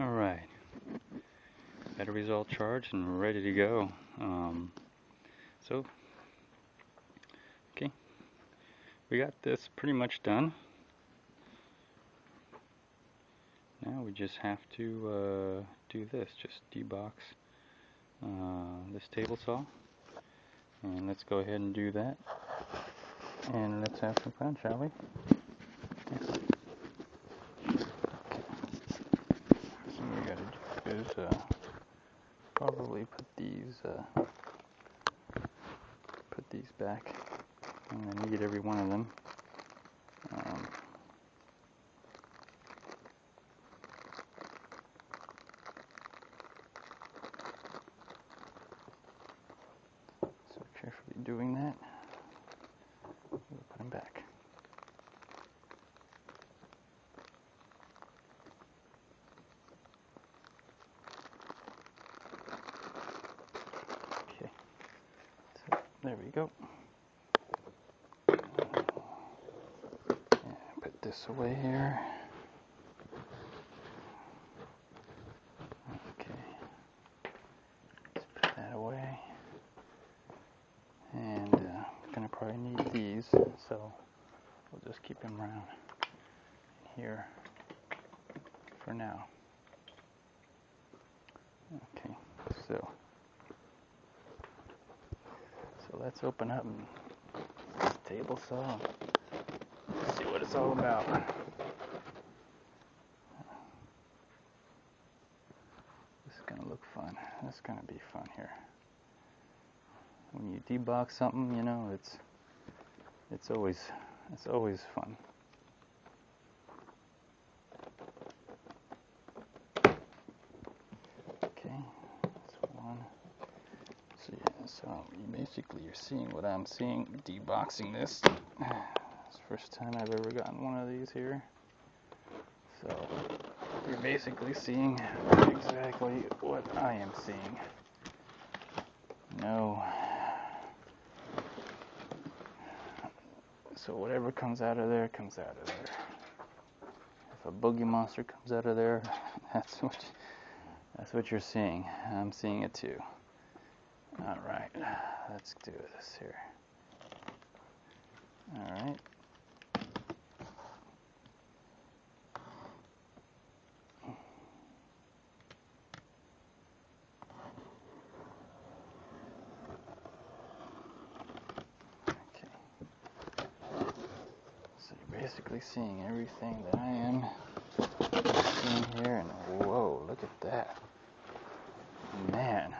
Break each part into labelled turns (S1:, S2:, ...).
S1: Alright, battery's all charged and ready to go. So, okay, we got this pretty much done. Now we just have to do this, just debox this table saw. And let's go ahead and do that. And let's have some fun, shall we? Yes. Okay. So what we gotta do is probably put these back. I'm gonna need every one of them. So carefully doing that. We'll put them back. Okay. So there we go. Put this away here. Okay. Let's put that away. And I'm gonna probably need these, so we'll just keep them around here for now. Okay, so let's open up this table saw. See what it's all about. This is gonna look fun. This is gonna be fun here. When you debox something, you know, it's always fun. Okay, that's one. So yeah, so you're seeing what I'm seeing deboxing this. It's the first time I've ever gotten one of these here. So you're basically seeing exactly what I am seeing. No. So whatever comes out of there comes out of there. If a boogie monster comes out of there, that's what you're seeing. I'm seeing it too. All right, let's do this here. All right. So you're basically seeing everything that I am seeing here, and whoa, look at that. Man,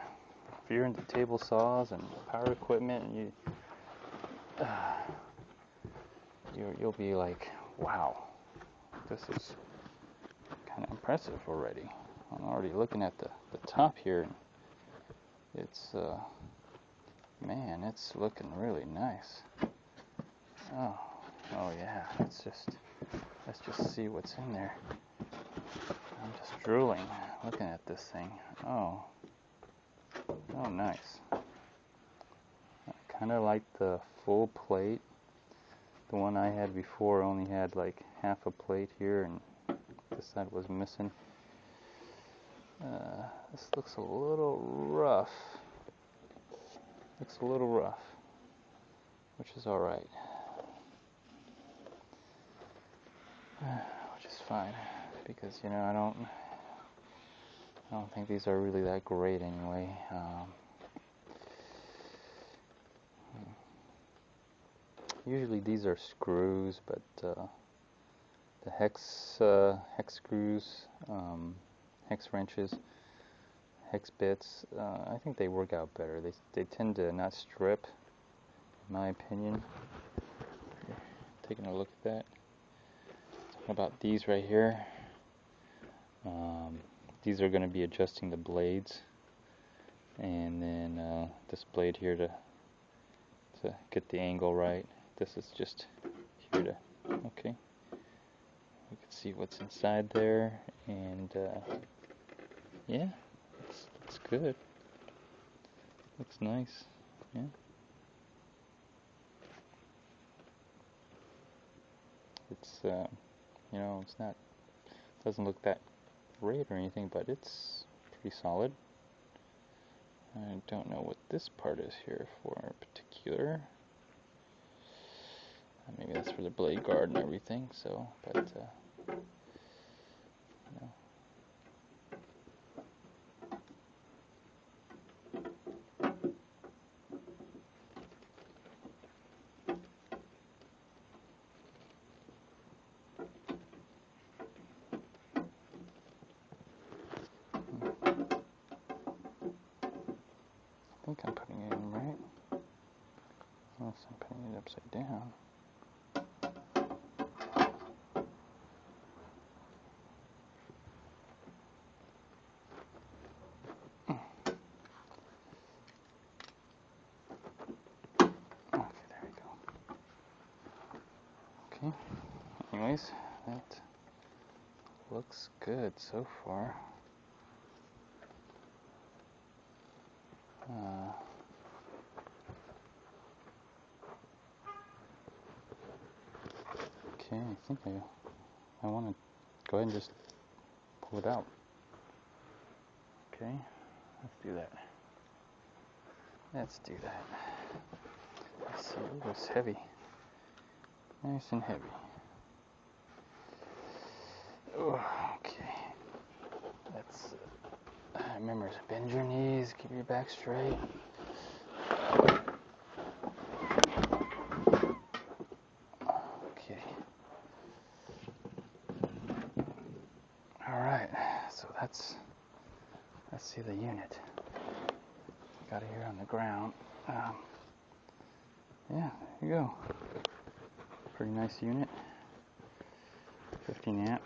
S1: if you're into table saws and power equipment, and you'll be like, wow, this is kind of impressive already. I'm already looking at the top here, and it's man, it's looking really nice. Oh yeah, let's just see what's in there. I'm just drooling looking at this thing. Oh nice. I kind of like the full plate. The one I had before only had like half a plate here, and this side was missing. This looks a little rough. Which is all right. Which is fine, because you know I don't think these are really that great anyway. Usually these are screws, but the hex screws, hex wrenches, hex bits, I think they work out better. They tend to not strip, in my opinion. Here, taking a look at that. Talking about these right here. These are going to be adjusting the blades, and then this blade here to get the angle right. This is just here to, okay. You can see what's inside there, and yeah, looks good. Looks nice, yeah. It's you know, doesn't look that great or anything, but it's pretty solid. I don't know what this part is here for in particular. Maybe that's for the blade guard and everything, so, but, you know. I think I'm putting it in right, unless I'm putting it upside down. Anyways, that looks good so far. Okay, I think I want to go ahead and just pull it out. Okay, let's do that. Let's do that. Let's see, it was heavy. Nice and heavy. Oh, okay. Let's remember to bend your knees, keep your back straight. Okay. All right. So let's see the unit. Got it here on the ground. Yeah, there you go. Pretty nice unit. 15 amp.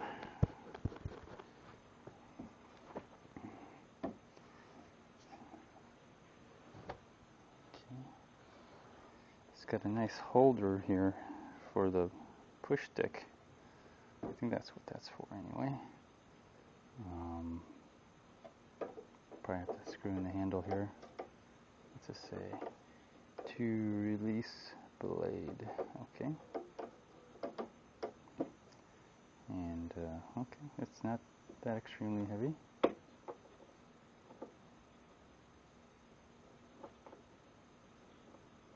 S1: It's got a nice holder here for the push stick. I think that's what that's for anyway. Probably have to screw in the handle here. What's it say? To release blade. Okay. And okay, it's not that extremely heavy.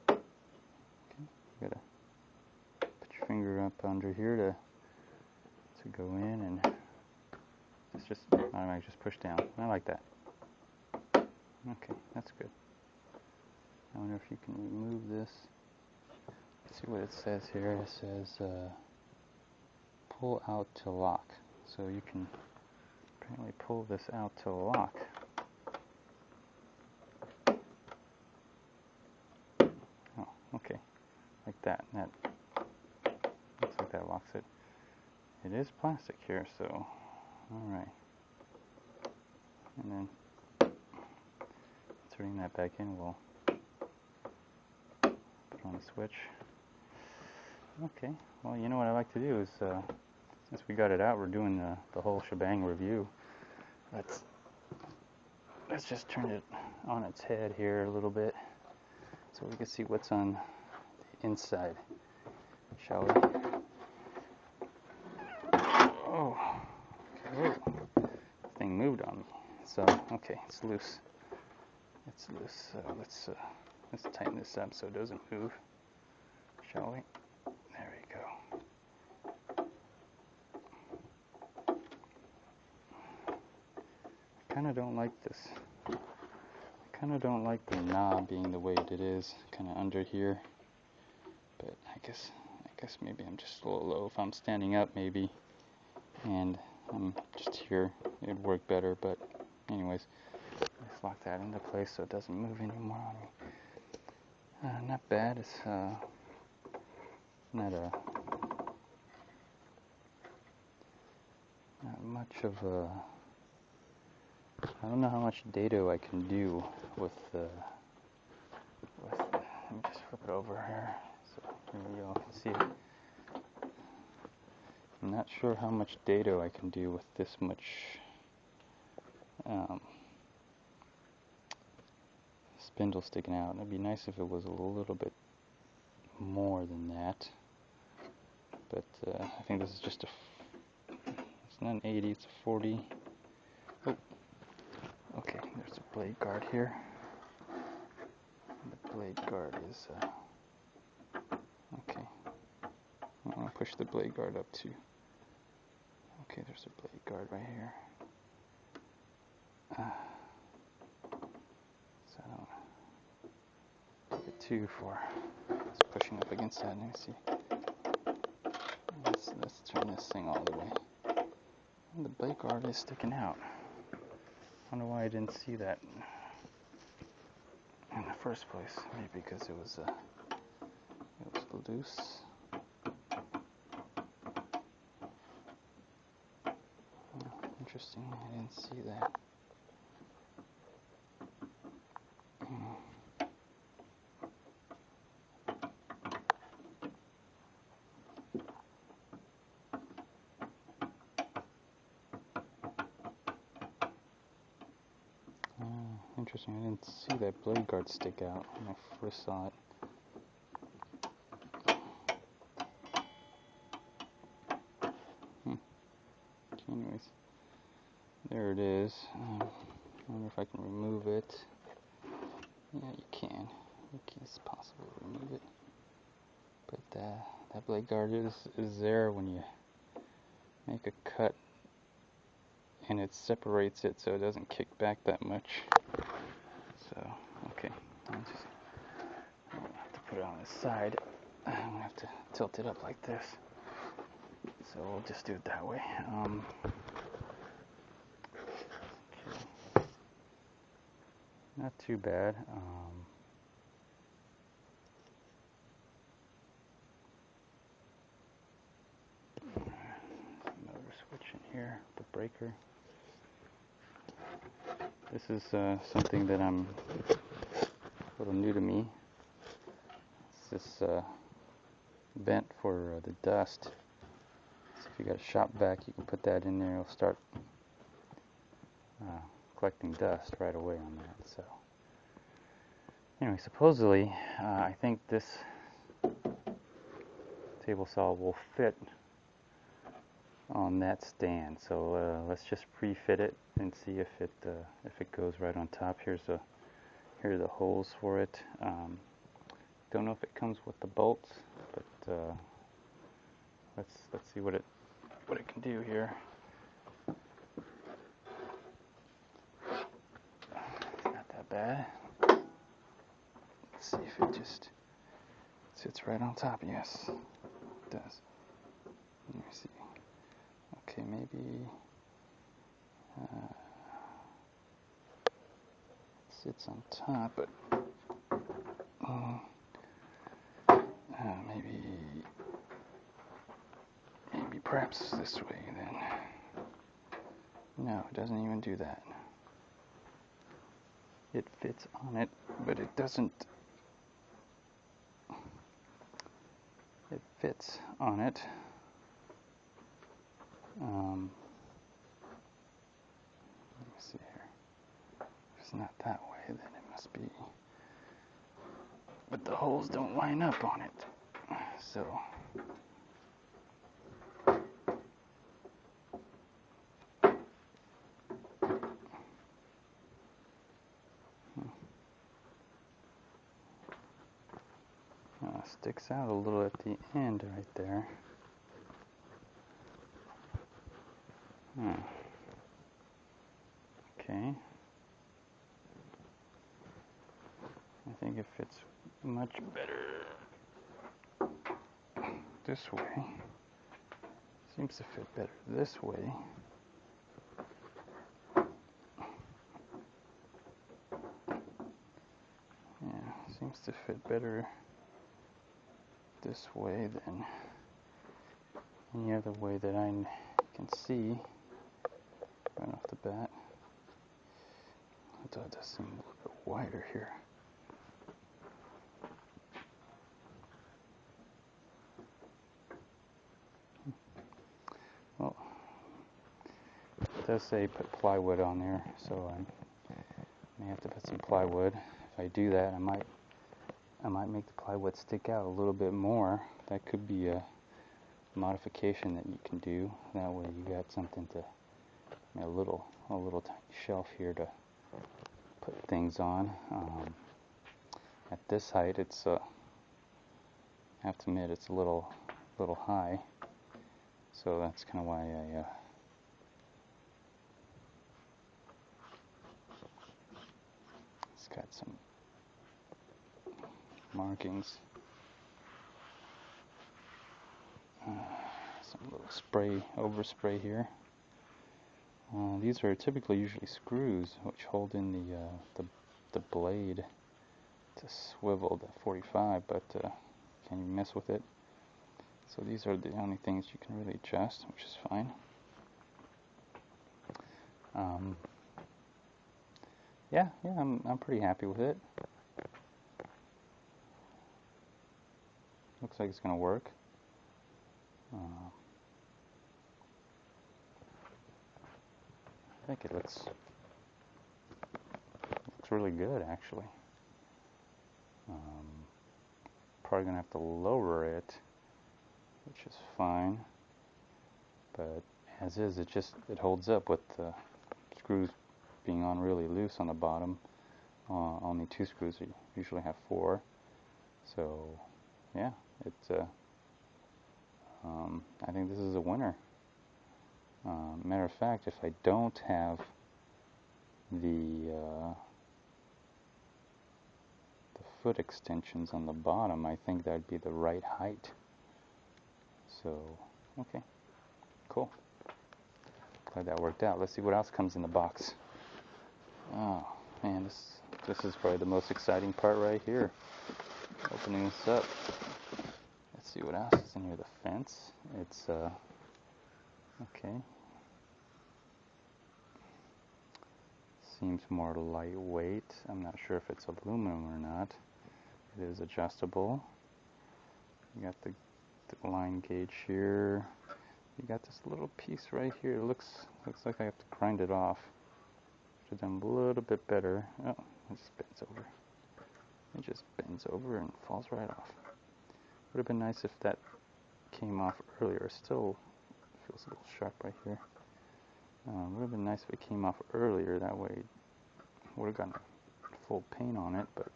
S1: Okay, you gotta put your finger up under here to go in, and it's just automatically just push down. I like that. Okay, that's good. I wonder if you can remove this. Let's see what it says here. It says pull out to lock. So you can apparently pull this out to lock. Oh, okay. Like that. That looks like that locks it. It is plastic here, so alright. And then turning that back in, we'll put on the switch. Okay, well, you know what I like to do is, since we got it out, we're doing the whole shebang review. Let's just turn it on its head here a little bit, so we can see what's on the inside, shall we? Oh, okay. Oh, this thing moved on me. So, okay, it's loose. It's loose. So let's tighten this up so it doesn't move, shall we? There we go. I kind of don't like this. I kind of don't like the knob being the way it is, kind of under here. But I guess maybe I'm just a little low. If I'm standing up, maybe, and I'm just here, it'd work better. But anyways, let's lock that into place so it doesn't move anymore on me. Not bad. It's not much of a. I don't know how much dado I can do with let me just flip it over here so maybe y'all can see it. I'm not sure how much dado I can do with this much spindle sticking out. It'd be nice if it was a little bit more than that, but I think this is just it's not an 80, it's a 40. Oh, okay, there's a blade guard here. The blade guard is, okay. I want to push the blade guard up too. Okay, there's a blade guard right here. So I don't take it too far. It's pushing up against that. Let me see. Let's turn this thing all the way. And the blade guard is sticking out. I wonder why I didn't see that in the first place. Maybe because it was loose. Interesting. I didn't see that. Interesting, I didn't see that blade guard stick out when I first saw it. Anyways, there it is. I wonder if I can remove it. Yeah, you can. It's possible to remove it. But that blade guard is there when you make a cut, and it separates it so it doesn't kick back that much. So, okay, I'll have to put it on the side. I'm going to have to tilt it up like this. So we'll just do it that way. Okay. Not too bad. Motor switch in here, the breaker. This is something that I'm a little new to me. It's this vent for the dust. So if you got a shop vac, you can put that in there. It'll start collecting dust right away on that. So anyway, supposedly I think this table saw will fit on that stand. So let's just pre-fit it and see if it goes right on top. Here are the holes for it. Don't know if it comes with the bolts, but let's see what it can do here. It's not that bad. Let's see if it just sits right on top. Yes, it does. Let me see. Okay, maybe it sits on top, but maybe perhaps this way then. No, it doesn't even do that. It fits on it, but it doesn't. It fits on it. Let me see here. If it's not that way, then it must be. But the holes don't line up on it. So. Sticks out a little at the end right there. Okay. I think it fits much better this way. Seems to fit better this way. Yeah, seems to fit better this way than any other way that I can see right off the bat. Although it does seem a little bit wider here. Well, it does say put plywood on there, so I may have to put some plywood. If I do that, I might make the plywood stick out a little bit more. That could be a modification that you can do. That way you got something to a little tiny shelf here to put things on. At this height, it's I have to admit it's a little high, so that's kind of why it's got some markings. Some little overspray here. These are typically usually screws which hold in the blade to swivel to 45, but can you mess with it? So these are the only things you can really adjust, which is fine. Yeah, I'm pretty happy with it. Looks like it's gonna work. I think it looks really good, actually. Probably gonna have to lower it, which is fine. But as is, it holds up with the screws being on really loose on the bottom. Only 2 screws. You usually have 4. So yeah, I think this is a winner. Matter of fact, if I don't have the foot extensions on the bottom, I think that'd be the right height. So, okay, cool. Glad that worked out. Let's see what else comes in the box. Oh man, this is probably the most exciting part right here. Opening this up. Let's see what else is in here. The fence. It's okay. Seems more lightweight. I'm not sure if it's aluminum or not. It is adjustable. You got the line gauge here. You got this little piece right here. It looks like I have to grind it off. Should have done a little bit better. Oh, it just bends over. It just bends over and falls right off. Would have been nice if that came off earlier. Still feels a little sharp right here. Would have been nice if it came off earlier. That way, would have gotten full paint on it. But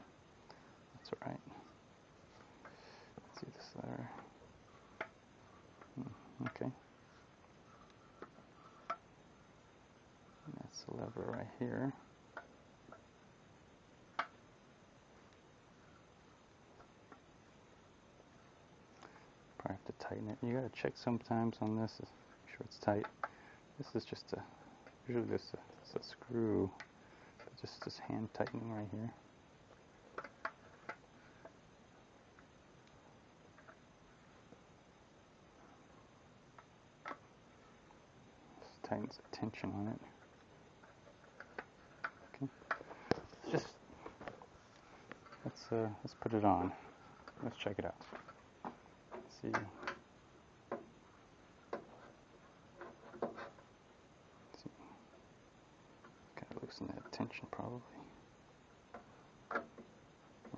S1: that's all right. Let's see this letter. Okay. And that's the lever right here. Probably have to tighten it. You gotta check sometimes on this. Make sure it's tight. This is just usually this is a screw. Just this hand tightening right here. Just tightens the tension on it. Okay. Let's put it on. Let's check it out. Let's see. Gotta loosen that tension probably.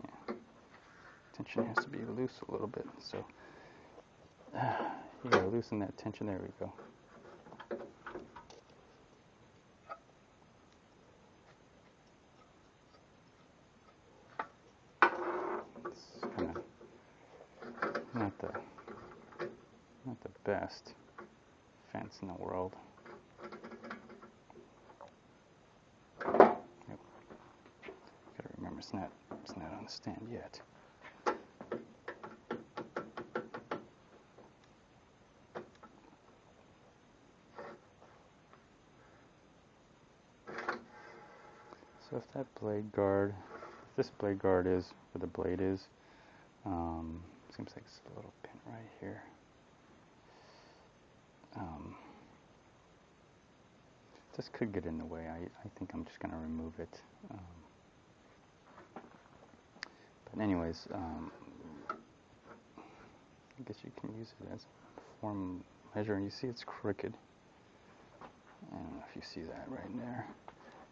S1: Yeah. Tension has to be loose a little bit, so you gotta loosen that tension. There we go. It's kind of not the best fence in the world. Yep. Gotta remember it's not on the stand yet. So if that blade guard, this blade guard is where the blade is, seems like it's a little pin right here. This could get in the way. I think I'm just going to remove it. But anyways, I guess you can use it as a form measure. And you see it's crooked. I don't know if you see that right there.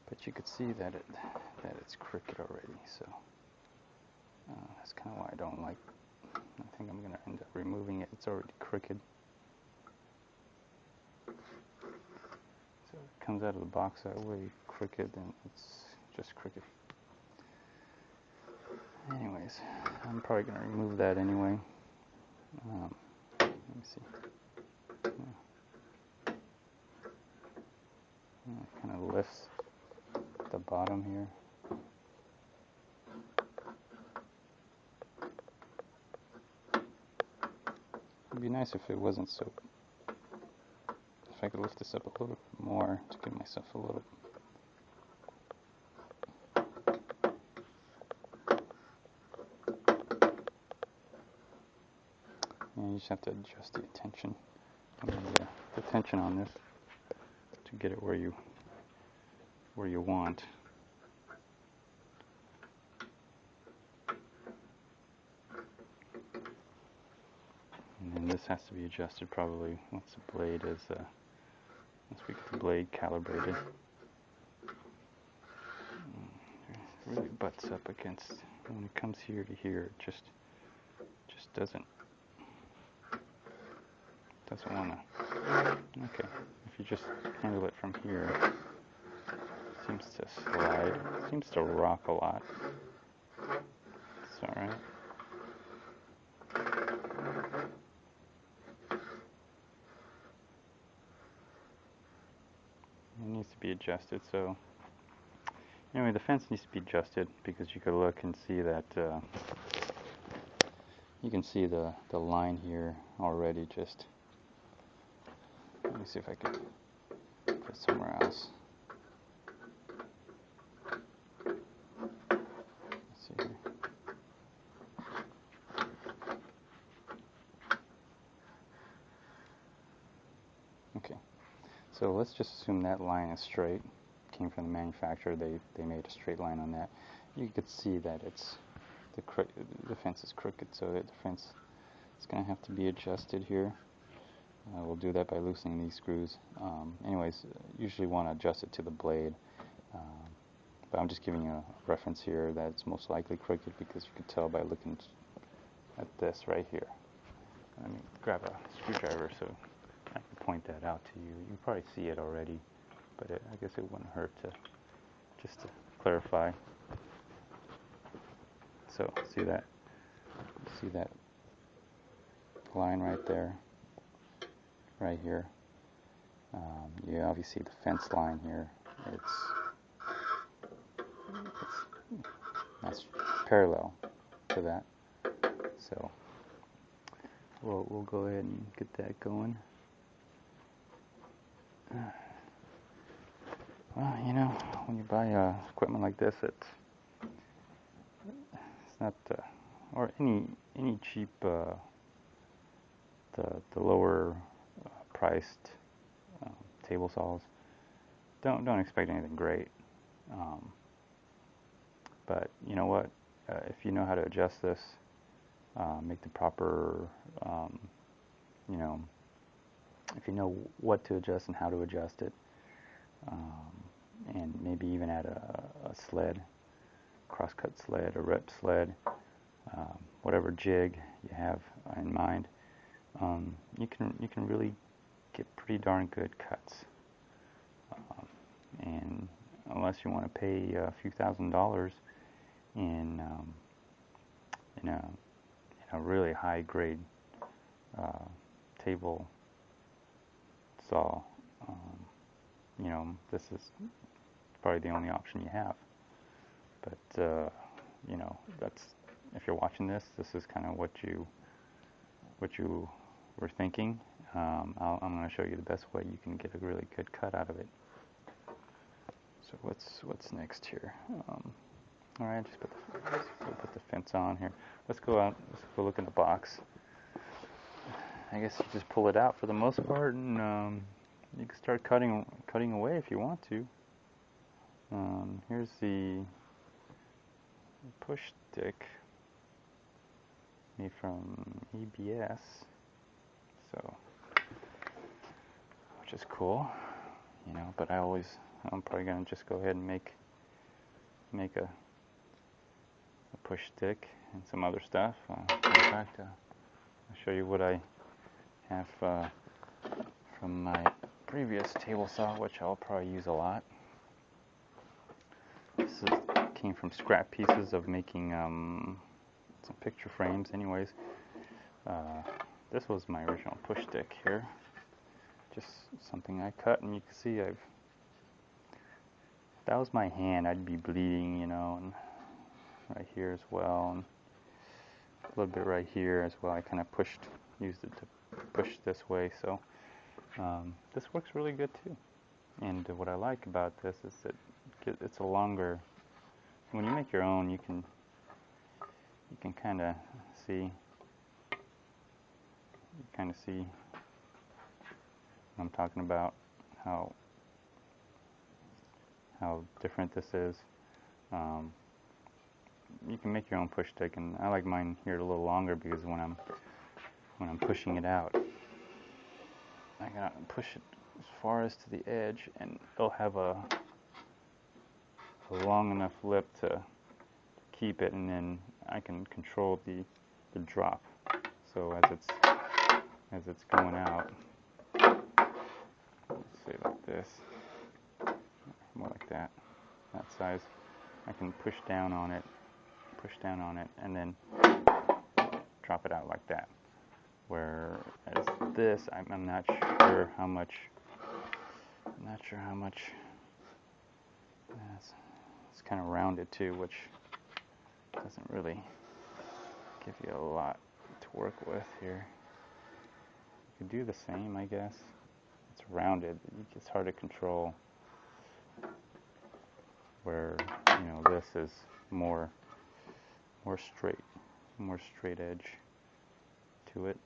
S1: But you could see that it's crooked already. So that's kind of why I don't like. I think I'm going to end up removing it. It's already crooked. So it comes out of the box that way crooked, then it's just crooked. Anyways, I'm probably going to remove that anyway. Let me see. It kind of lifts the bottom here. It'd be nice if it wasn't so. If I could lift this up a little bit more to give myself a little. And you just have to adjust the tension, the tension on this to get it where you want. And then this has to be adjusted probably once the blade is once we get the blade calibrated. It really butts up against when it comes here to here. It just doesn't want to. Okay, if you just handle it from here, it seems to slide. It seems to rock a lot. It's all right. It needs to be adjusted. So anyway, the fence needs to be adjusted because you could look and see that you can see the line here already. Just let me see if I can put it somewhere else. Let's see here. Okay, so let's just assume that line is straight. Came from the manufacturer. They made a straight line on that. You could see that it's the fence is crooked, so the fence is going to have to be adjusted here. We'll do that by loosening these screws. Anyways, usually want to adjust it to the blade, but I'm just giving you a reference here that it's most likely crooked because you could tell by looking at this right here. Let me grab a screwdriver so I can point that out to you. You probably see it already, but I guess it wouldn't hurt to just to clarify. So see that line right there, right here. You obviously see the fence line here. That's parallel to that. So we'll go ahead and get that going. Well, you know, when you buy equipment like this, it's not or any cheap the lower priced table saws. Don't expect anything great. But you know what? If you know how to adjust this, make the proper, you know, if you know what to adjust and how to adjust it, and maybe even add a sled, crosscut sled, a rep sled, whatever jig you have in mind, you can really get pretty darn good cuts. And unless you want to pay a few $1,000s in a really high grade table saw, you know, this is probably the only option you have. But you know, that's, if you're watching this is kind of what you were thinking. I'm going to show you the best way you can get a really good cut out of it. So what's next here? All right, just put the fence on here. Let's go out. Let's go look in the box. I guess you just pull it out for the most part, and you can start cutting away if you want to. Here's the push stick made from ABS, so which is cool, you know. But I'm probably gonna just go ahead and make a push stick and some other stuff. In fact, I'll show you what I have from my previous table saw, which I'll probably use a lot. Came from scrap pieces of making some picture frames. Anyways, this was my original push stick here. Just something I cut, and you can see if that was my hand, I'd be bleeding, you know, and right here as well, and a little bit right here as well. I kind of used it to push this way, so this works really good too. And what I like about this is that it's a longer. When you make your own, you can kind of see. What I'm talking about, how different this is. You can make your own push stick, and I like mine here a little longer because when I'm pushing it out, I gotta push it as far as to the edge, and it'll have a long enough lip to keep it, and then I can control the drop. So as it's going out, let's say like this, more like that size, I can push down on it, and then drop it out like that. Whereas this, I'm not sure how much. It's kind of rounded too, which doesn't really give you a lot to work with here. You could do the same, I guess. It's rounded. It's hard to control. Where, you know, this is more straight edge to it.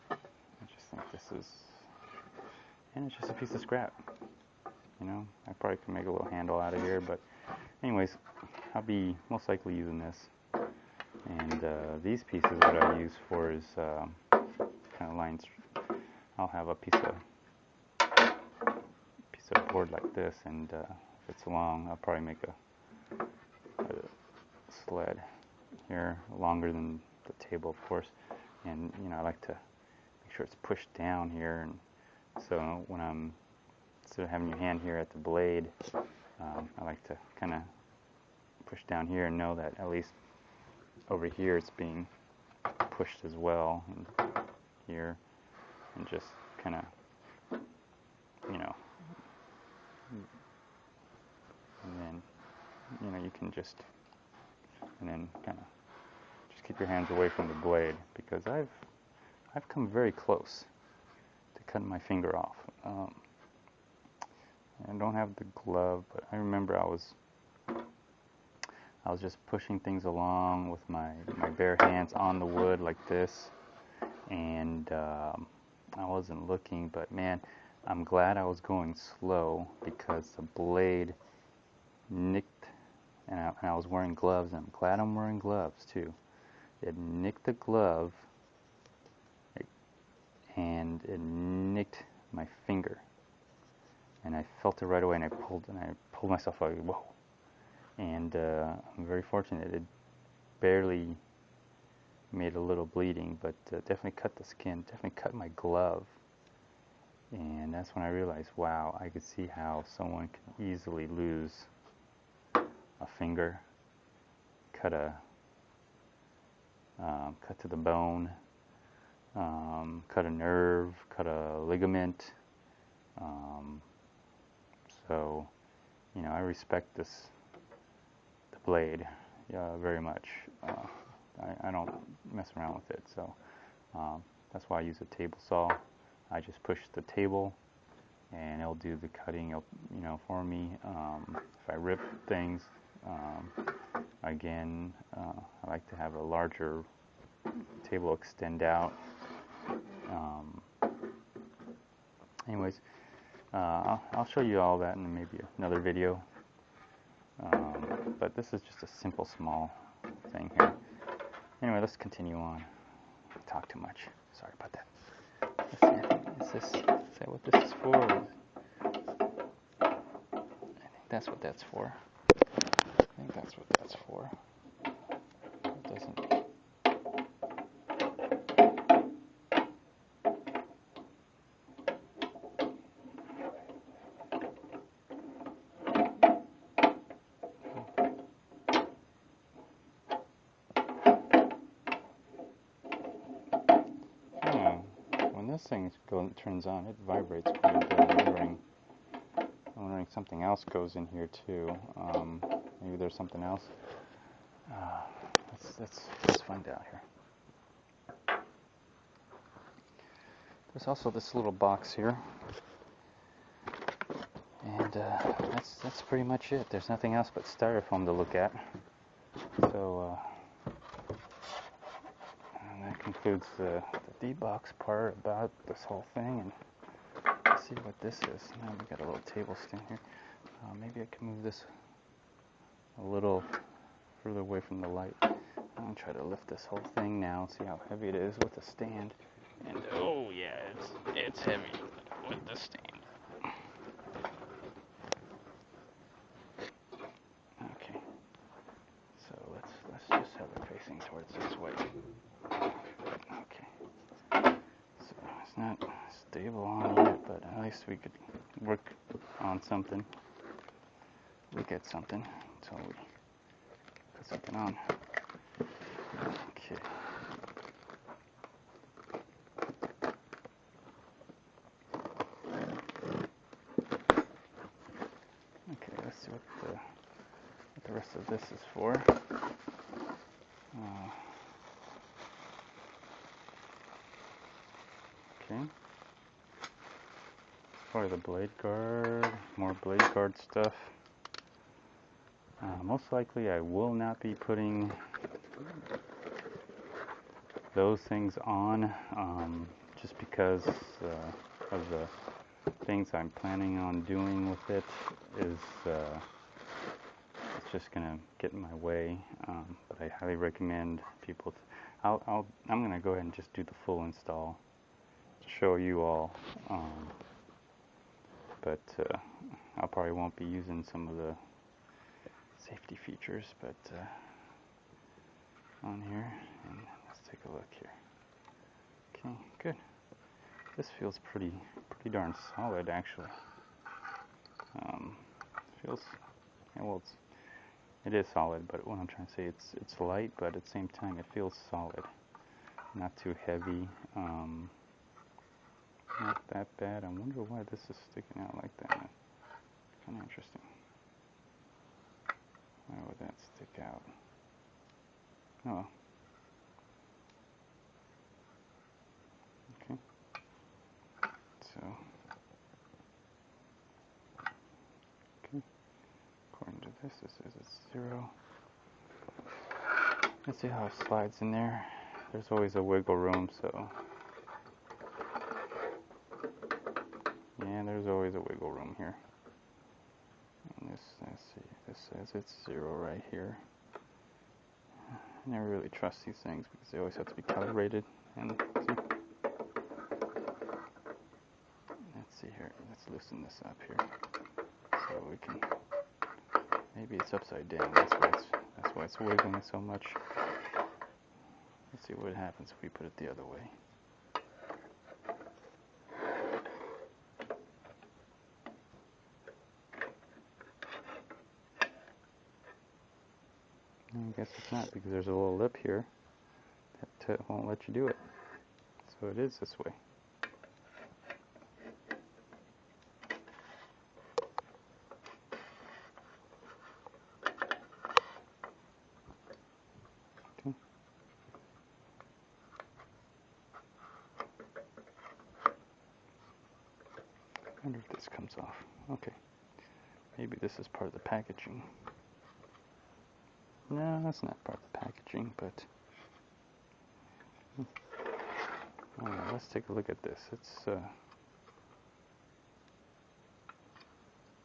S1: I just think this is, and it's just a piece of scrap. You know, I probably could make a little handle out of here, but anyways, I'll be most likely using this. And these pieces, what I use for is kind of lines. I'll have a piece of board like this, and if it's long, I'll probably make a sled here, longer than the table, of course. And you know, I like to make sure it's pushed down here, and so when I'm instead of having your hand here at the blade, I like to kind of push down here and know that at least over here it's being pushed as well, and here, and just kind of, you know, and then, you know, you can just, and then kind of just keep your hands away from the blade, because I've come very close to cutting my finger off. I don't have the glove, but I remember I was just pushing things along with my bare hands on the wood like this, and I wasn't looking, but man, I'm glad I was going slow, because the blade nicked, and I was wearing gloves, and I'm glad I'm wearing gloves too. It nicked the glove, and it nicked my finger, and I felt it right away, and I pulled myself out. Whoa! And I'm very fortunate. It barely made a little bleeding, but definitely cut the skin, definitely cut my glove. And that's when I realized, wow, I could see how someone can easily lose a finger, cut to the bone, cut a nerve, cut a ligament. So, you know, I respect the blade very much. I don't mess around with it, so that's why I use a table saw. I just push the table, and it'll do the cutting, you know, for me. If I rip things, again, I like to have a larger table extend out. Anyways, I'll show you all that in maybe another video. But this is just a simple, small thing here. Anyway, let's continue on. I talk too much. Sorry about that. Is that what this is for? I think that's what that's for. It doesn't. thing turns on, it vibrates quite a bit. I'm wondering something else goes in here too. Maybe there's something else. Let's find out here. There's also this little box here, and that's pretty much it. There's nothing else but styrofoam to look at. So and that concludes the D-box part about this whole thing. And let's see what this is. Now we got a little table stand here. Maybe I can move this a little further away from the light. I'm gonna try to lift this whole thing now. See how heavy it is with the stand. And oh yeah, it's heavy with the stand. Okay, so let's just have it facing towards this way. Okay, so it's not stable on yet, but at least we could work on something. Look at something until we put something on. Okay. Okay, let's see what the rest of this is for. Okay. Probably the blade guard, more blade guard stuff. Most likely I will not be putting those things on, just because of the things I'm planning on doing with it is it's just gonna get in my way. But I highly recommend people. I'm gonna go ahead and just do the full install to show you all. But I probably won't be using some of the safety features, but on here, and let's take a look here. Okay, good. This feels pretty darn solid, actually. Feels, yeah, well, it is solid, but what I'm trying to say, it's light, but at the same time, it feels solid. Not too heavy. Not that bad. I wonder why this is sticking out like that. Kind of interesting. Why would that stick out? Oh. Okay. So. Okay. According to this says it's 0. Let's see how it slides in there. There's always a wiggle room, so. Yeah, there's always a wiggle room here. And let's see, this says it's 0 right here. I never really trust these things because they always have to be calibrated. And see. Let's see here. Let's loosen this up here so we can. Maybe it's upside down. That's why it's wiggling so much. Let's see what happens if we put it the other way. I guess it's not, because there's a little lip here that won't let you do it. So it is this way. Okay. I wonder if this comes off. Okay. Maybe this is part of the packaging. No, that's not part of the packaging, but let's take a look at this.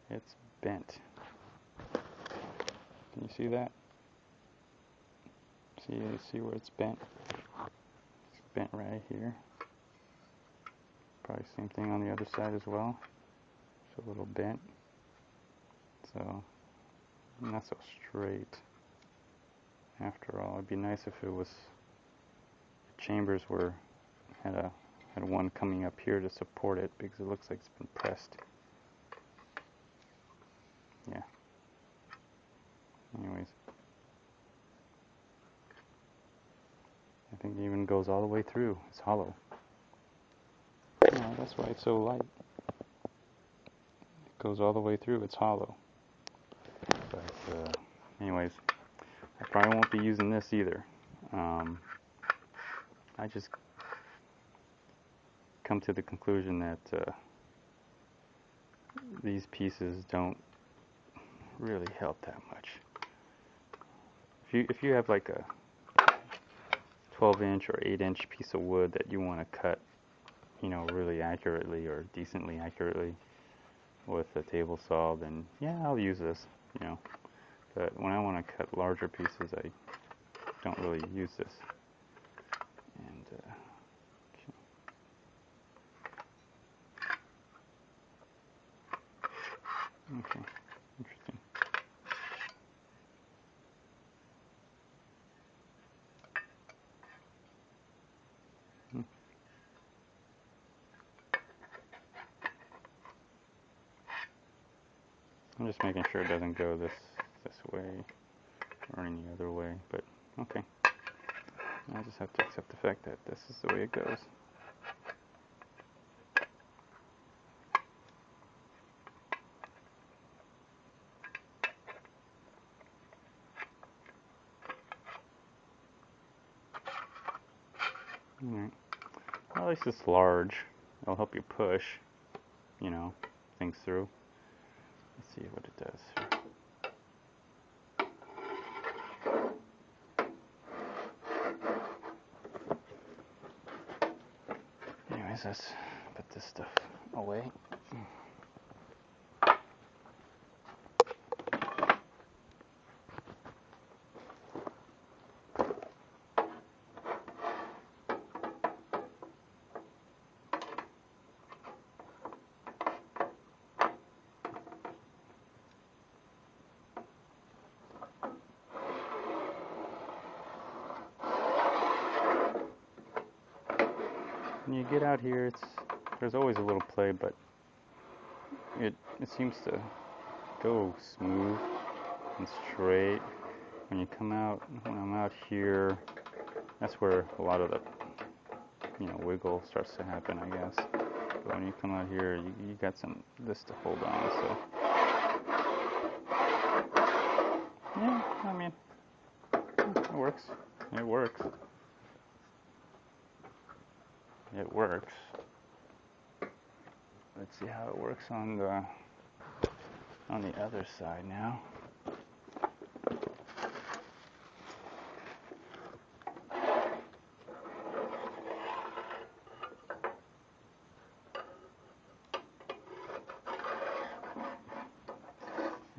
S1: It's bent. Can you see that? See where it's bent? It's bent right here. Probably same thing on the other side as well. It's a little bent. So not so straight. After all, it'd be nice if it was the chambers had one coming up here to support it, because it looks like it's been pressed. Yeah. Anyways, I think it even goes all the way through. It's hollow. That's why it's so light. It goes all the way through. It's hollow. But anyways, I probably won't be using this either. I just come to the conclusion that these pieces don't really help that much. If you have like a 12-inch or 8-inch piece of wood that you want to cut, you know, really accurately or decently accurately with a table saw, then yeah, I'll use this, you know. But when I want to cut larger pieces, I don't really use this. And okay, interesting. I'm just making sure it doesn't go this way or any other way, but okay. I just have to accept the fact that this is the way it goes. Alright. Well, at least it's large. It'll help you push, you know, things through. Let's see what it does. Anyways, let's put this stuff away. When you get out here, there's always a little play, but it seems to go smooth and straight. When you come out, when I'm out here, that's where a lot of the, you know, wiggle starts to happen, I guess. But when you come out here, you got this to hold on, so. Yeah, I mean, it works. It works. It works. Let's see how it works on the other side now.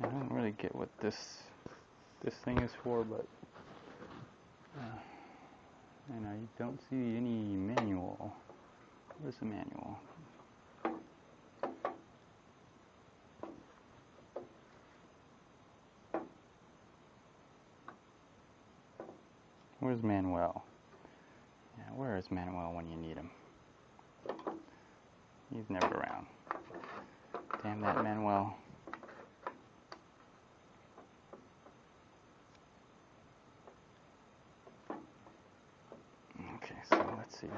S1: I don't really get what this thing is for, but and I don't see any manual. Where's the manual? Where's Manuel? Yeah, where is Manuel when you need him? He's never around. Damn that Manuel. Okay, so let's see.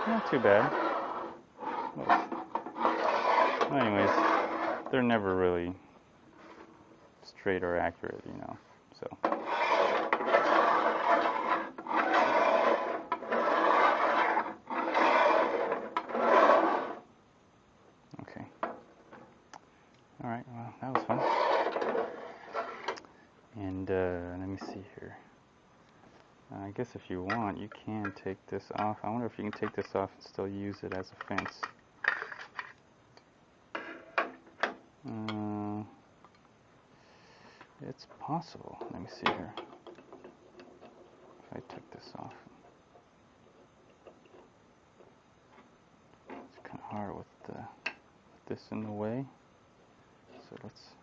S1: Not too bad. Well, anyways, they're never really straight or accurate, you know, so. Okay. Alright, well, that was fun. And let me see here. I guess if you want, you can take this off. I wonder if you can take this off and still use it as a fence. It's possible. Let me see here. If I took this off. It's kind of hard with this in the way. So let's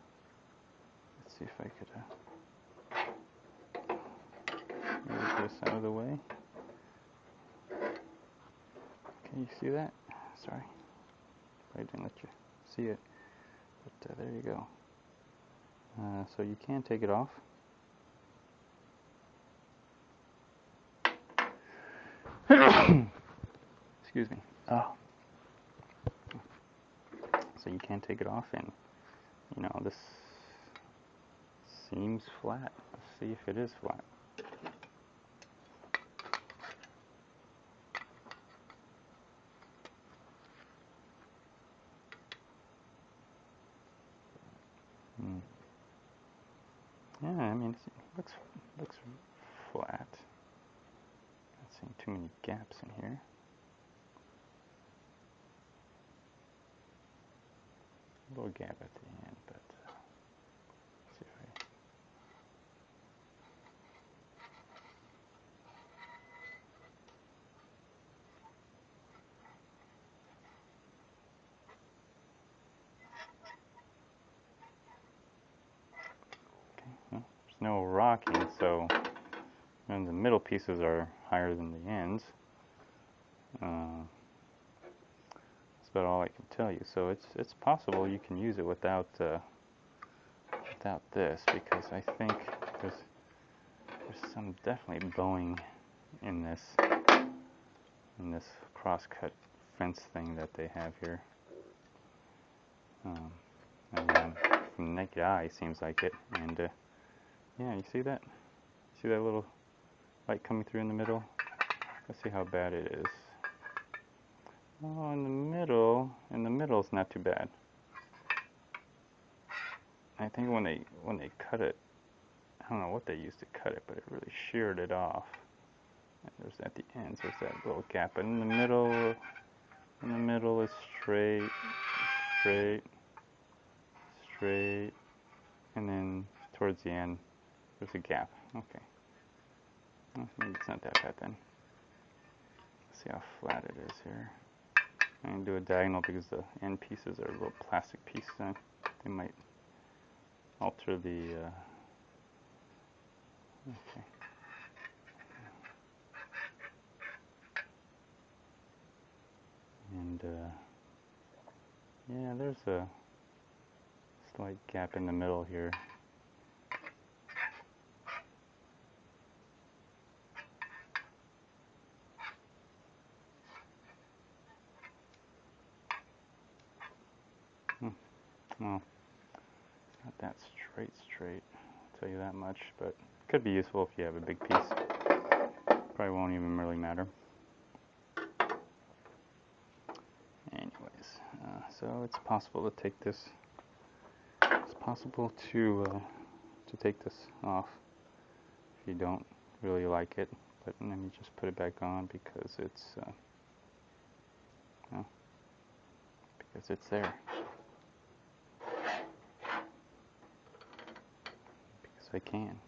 S1: see if I could move this out of the way. Can you see that? Sorry, I didn't let you see it. But there you go. So you can take it off. Excuse me. Oh. So you can't take it off, and you know, this seems flat. Let's see if it is flat. Yeah, I mean, it looks flat. Not seeing too many gaps in here. A little gap at the end, but let's see if well, there's no rocking, so and the middle pieces are higher than the ends. That's about all I can tell you. So it's possible you can use it without this, because I think there's some definitely bowing in this cross-cut fence thing that they have here. And from the naked eye, seems like it. And yeah, you see that? See that little light coming through in the middle? Let's see how bad it is. Oh, in the middle it's not too bad. I think when they cut it, I don't know what they used to cut it, but it really sheared it off. And there's at the ends, there's that little gap. But in the middle is straight, straight, straight, and then towards the end, there's a gap. Okay. Well, maybe it's not that bad then. Let's see how flat it is here. I'm going to do a diagonal because the end pieces are little plastic pieces. They might alter the... okay. And yeah, there's a slight gap in the middle here. Well, not that straight, I'll tell you that much, but it could be useful if you have a big piece. Probably won't even really matter. Anyways, so it's possible to take this. It's possible to take this off if you don't really like it. But let me just put it back on because it's well, because it's there. Because I can.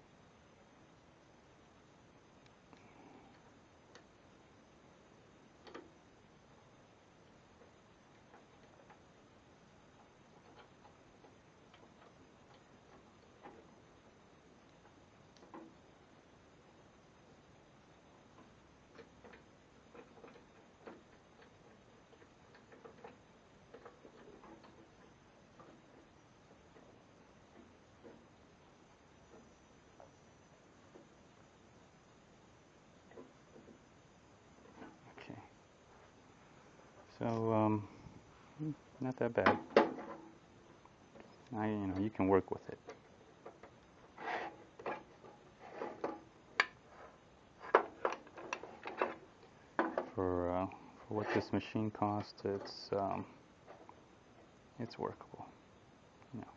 S1: So, not that bad. You can work with it. For what this machine cost, it's workable. You know.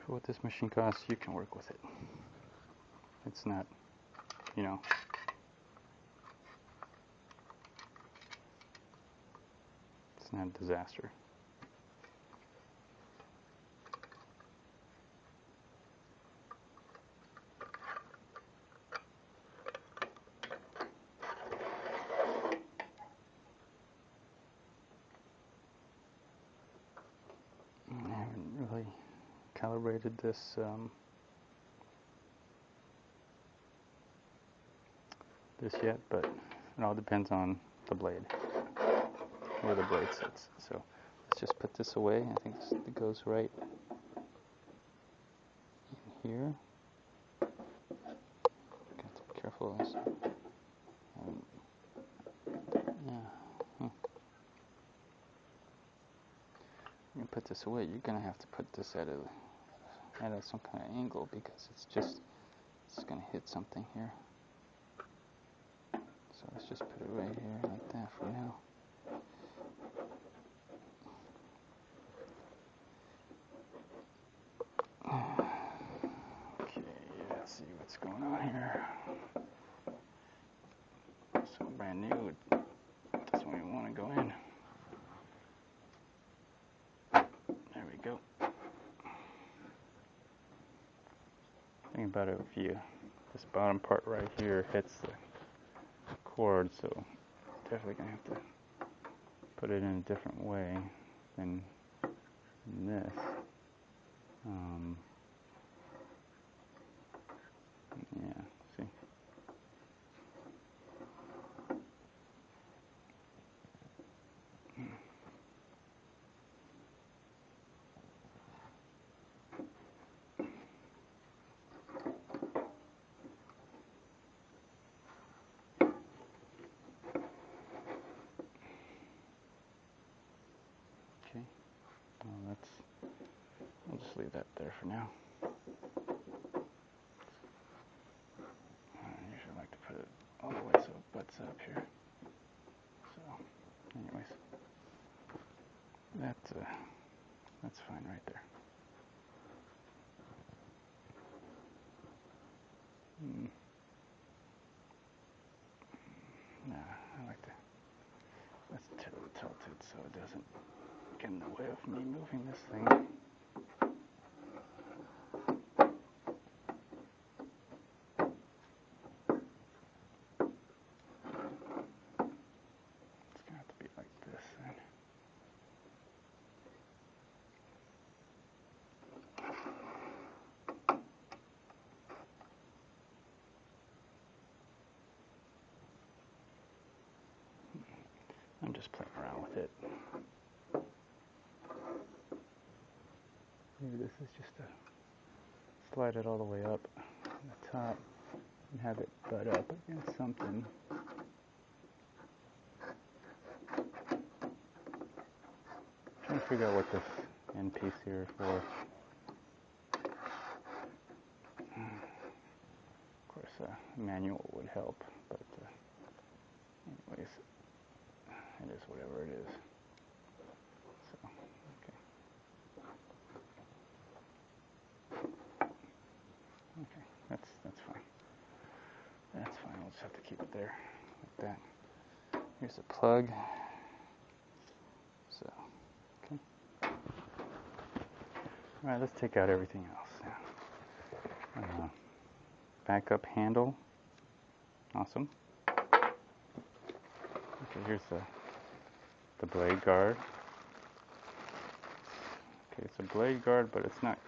S1: For what this machine costs, you can work with it. It's not, it's not a disaster. calibrated this this yet, but it all depends on the blade, where the blade sits. So let's just put this away. I think it goes right in here. Got to be careful of this. You put this away, you're gonna have to put this at some kind of angle, because it's gonna hit something here. So let's just put it right here like that for now. Okay, yeah, let's see what's going on here. So brand new, that's when we want to go in. There we go. Think about it, if this bottom part right here hits the cord, so definitely gonna have to put it in a different way than this. Yeah, see. Okay, well, I'll just leave that there for now. I usually like to put it all the way so it butts up here. So, anyways, that's fine right there. Nah, I like to, let's tilt it so it doesn't get in the way of me moving this thing. It's gonna have to be like this then. I'm just playing around with it. Maybe this is just to slide it all the way up on the top and have it butt up against something. Trying to figure out what this end piece here is for. Of course, a manual would help, but anyways, it is whatever it is. So, okay, that's fine. That's fine. We'll just have to keep it there like that. Here's a plug. So, okay. All right, let's take out everything else now. Backup handle. Awesome. Okay, here's the blade guard. Okay, it's a blade guard, but it's not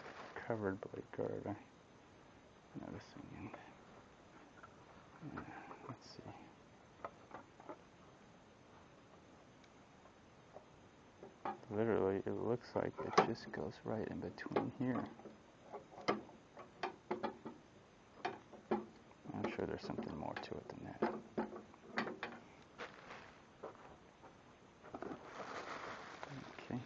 S1: covered blade guard. I'm noticing. Let's see. Literally, it looks like it just goes right in between here. I'm sure there's something more to it than that. Okay.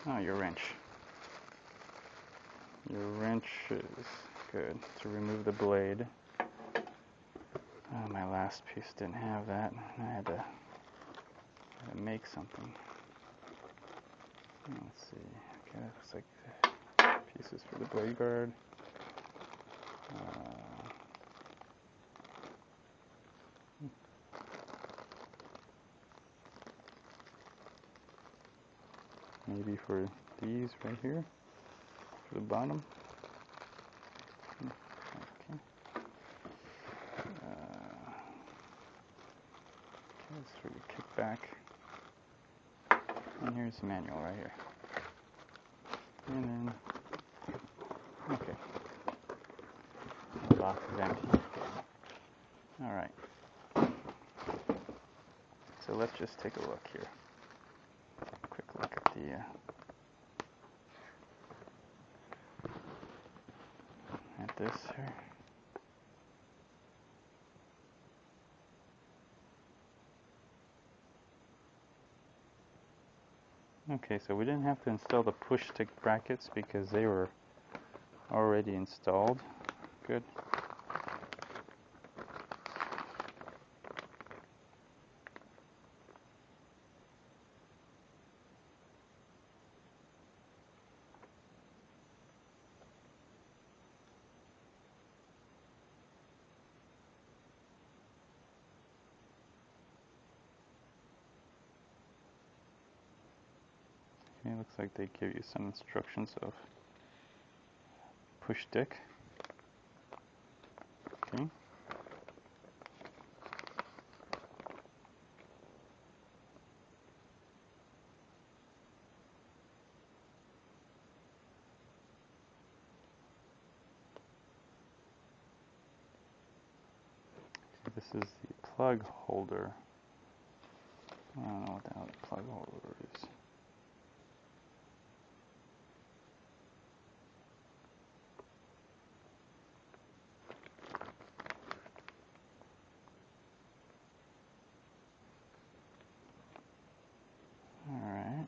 S1: Oh, your wrench. Your wrench is good to remove the blade. My last piece didn't have that. I had to make something. Let's see. Okay, that looks like pieces for the blade guard. Maybe for these right here, for the bottom. Okay. Okay, that's for your kickback. And here's the manual right here. And then, okay. The box is empty. Okay. Alright. So let's just take a look here. Quick look at the at this here. Okay, so we didn't have to install the push stick brackets because they were already installed. Good. Okay, looks like they give you some instructions of push stick. Okay. This is the plug holder. I don't know what the hell the plug holder is. Alright.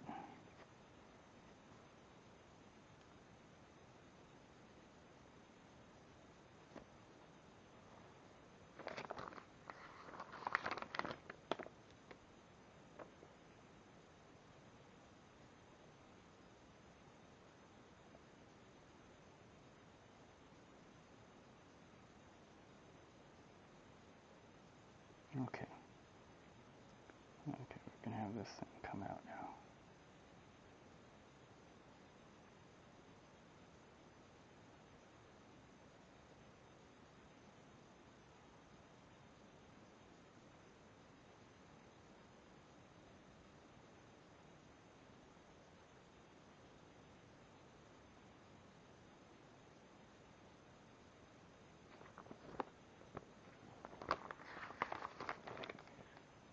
S1: Okay. Okay, we're going to have this thing come out now.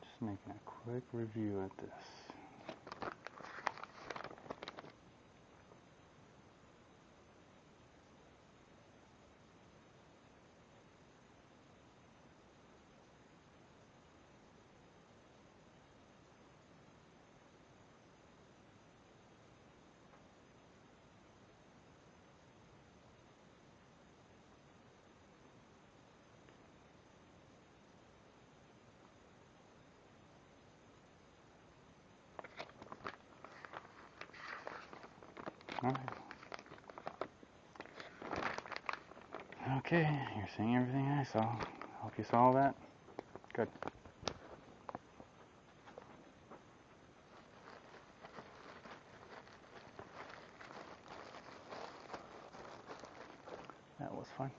S1: Just making a quick review at this. Alright. Okay, you're seeing everything I saw. Hope you saw that. Good. That was fun.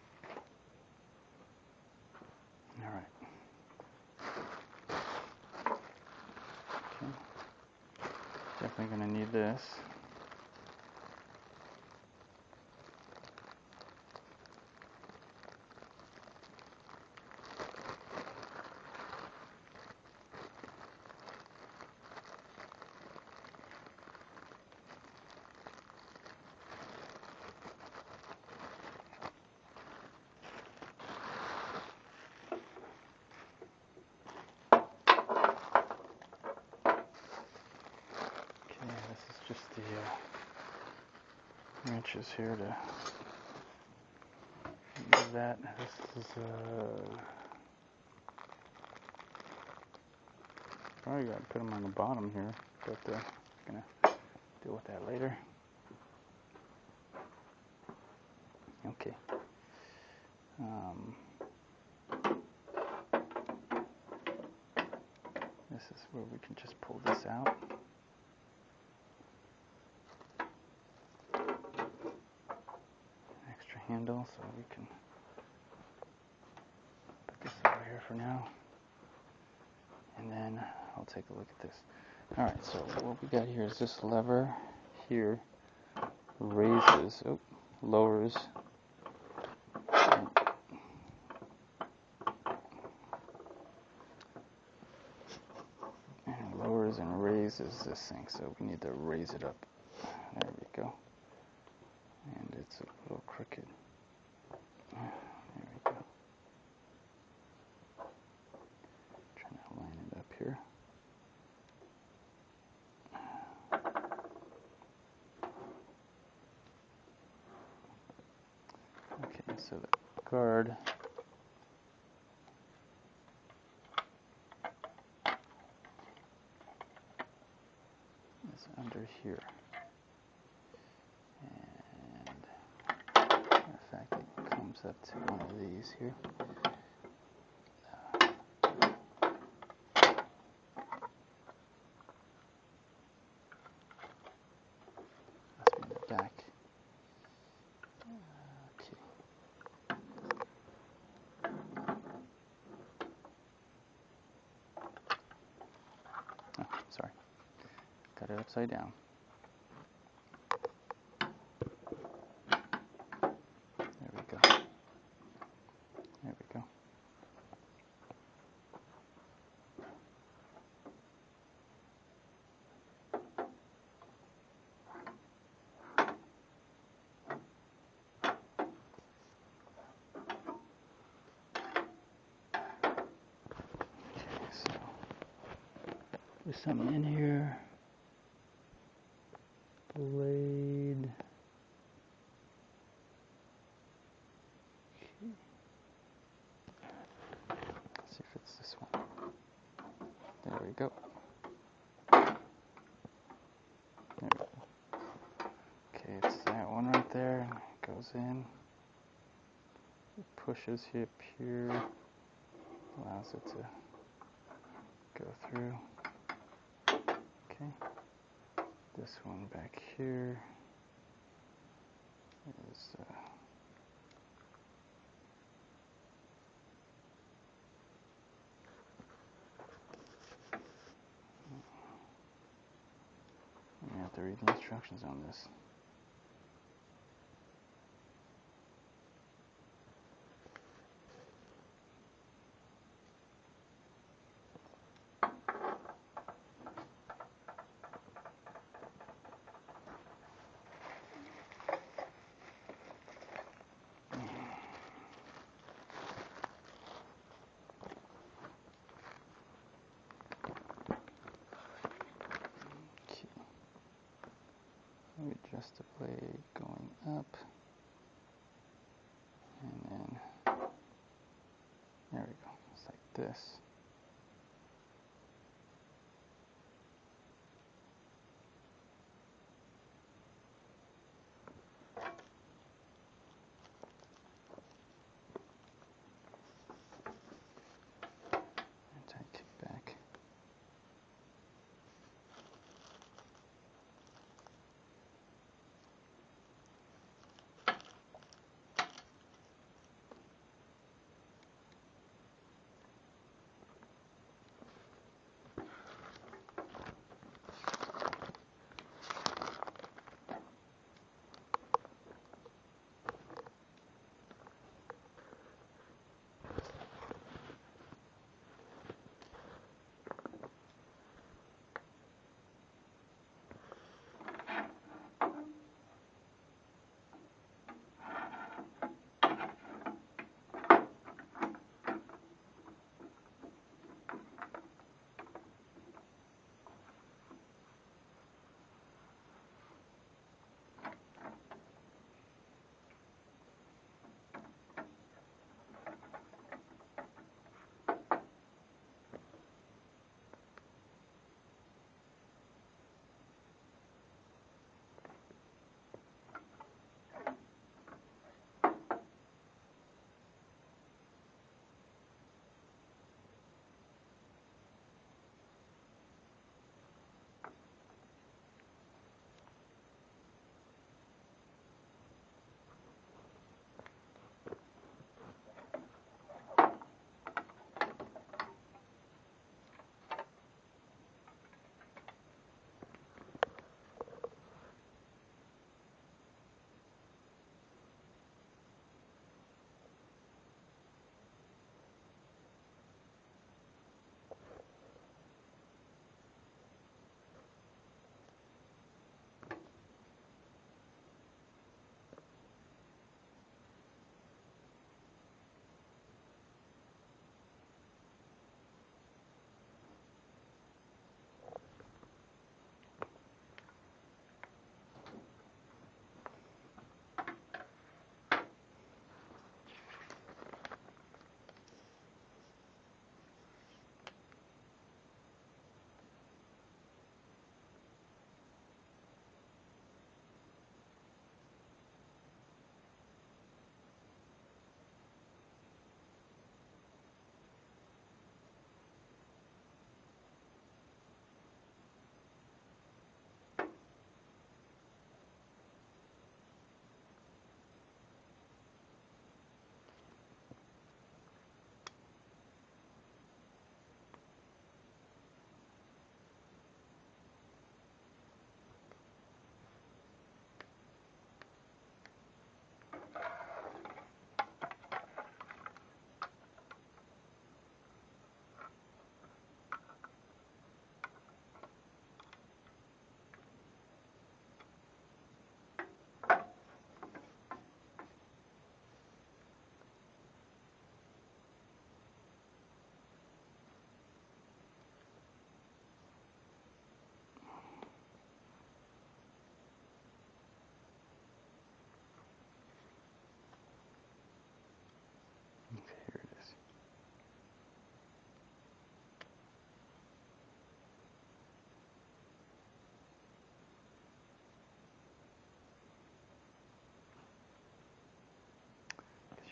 S1: Alright. Okay. Definitely going to need this. Just the wrenches here to do that. This is probably got to put them on the bottom here, but I'm gonna deal with that later. Okay. This is where we can just pull this out. Handle, so we can put this over here for now, and then I'll take a look at this. Alright, so what we got here is this lever here raises, lowers, and lowers and raises this thing, so we need to raise it up. There we go. And it's a little crooked. There we go. Trying to line it up here. Okay, so the guard is under here. And in fact, it comes up to one of these here. Must be in the back. Okay. Oh, sorry. Got it upside down. There we go. There we go. So, there's something in here. Blade. Okay. Let's see if it's this one. There we go. There we go. Okay, it's that one right there. It goes in. It pushes up here. Allows it to go through. Okay. This one back here is you have to read the instructions on this. Okay. We adjust the blade going up, and then there we go. It's like this. Anti-kickback.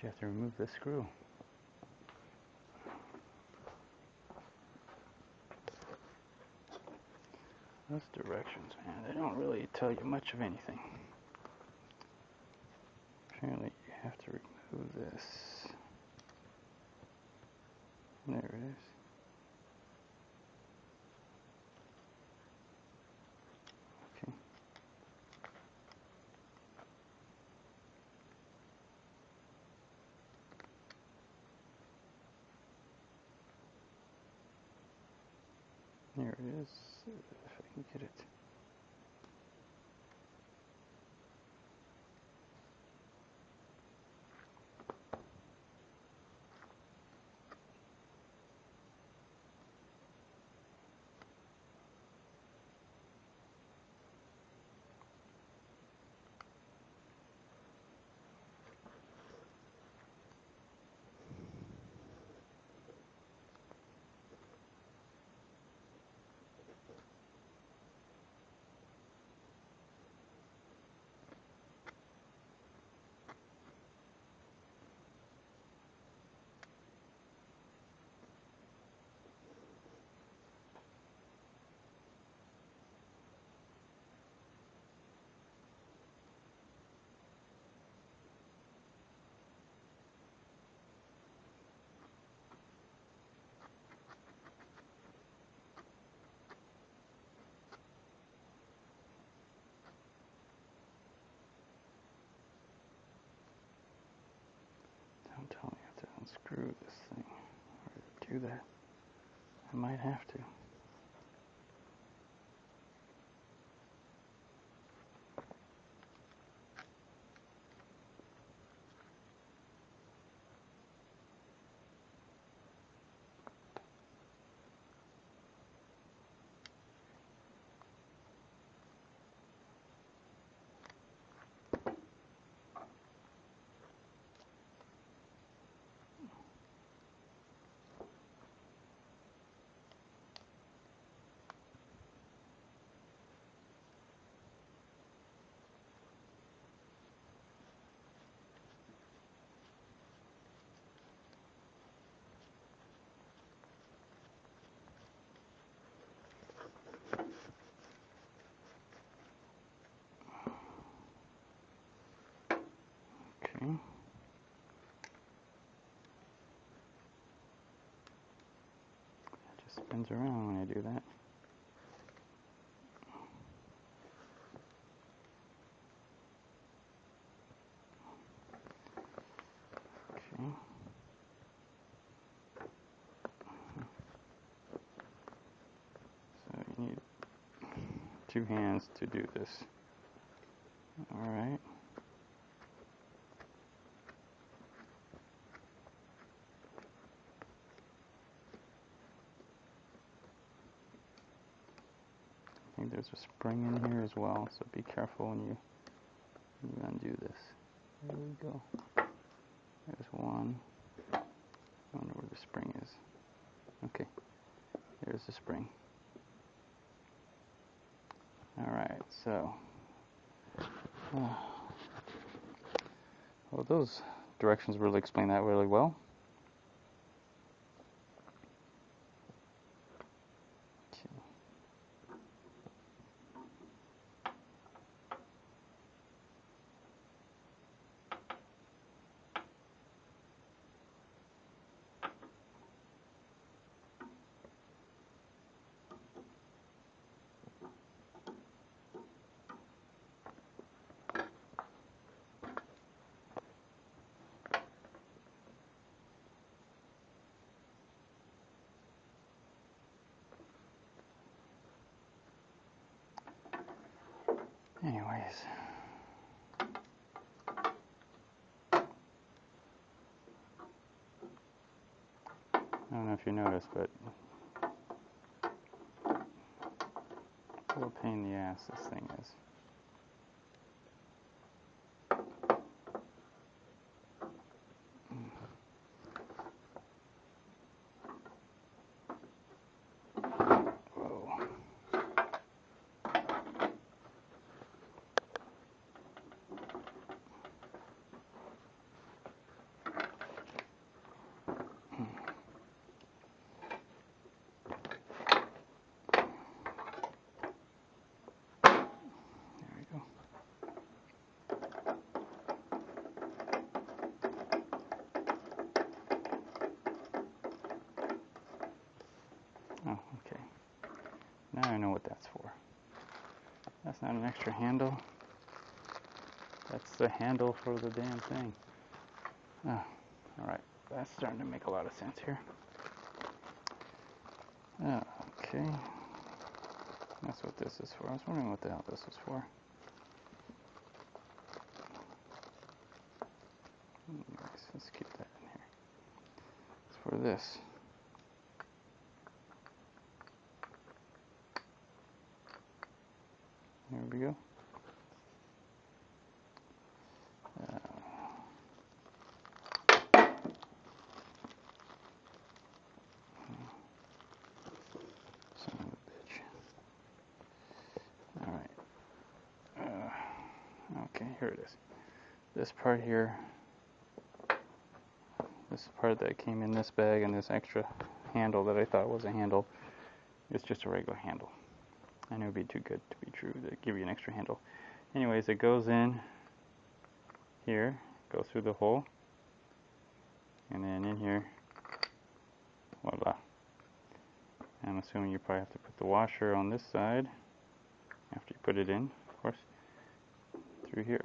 S1: You have to remove this screw. Those directions, man, they don't really tell you much of anything. Apparently you have to remove this. There it is. Okay. There it is, if I can get it. Don't tell me I have to unscrew this thing or do that. I might have to. Okay. It just spins around when I do that. Okay. So you need 2 hands to do this. Alright. I think there's a spring in here as well, so be careful when you undo this. There we go. There's one. I wonder where the spring is. Okay, there's the spring. Alright, so well, those directions really explain that really well. Anyways, I don't know if you noticed, but what a pain in the ass this thing is. Whoa. Now I know what that's for. That's not an extra handle. That's the handle for the damn thing. Oh, alright, that's starting to make a lot of sense here. Okay. That's what this is for. I was wondering what the hell this was for. Anyways, let's keep that in here. It's for this. There we go. Son of a bitch. Alright. Okay, here it is. This part here, this part that came in this bag, and this extra handle that I thought was a handle, it's just a regular handle. I knew it would be too good to be true to give you an extra handle. Anyways, it goes in here, goes through the hole, and then in here, voila. I'm assuming you probably have to put the washer on this side, after you put it in, of course, through here.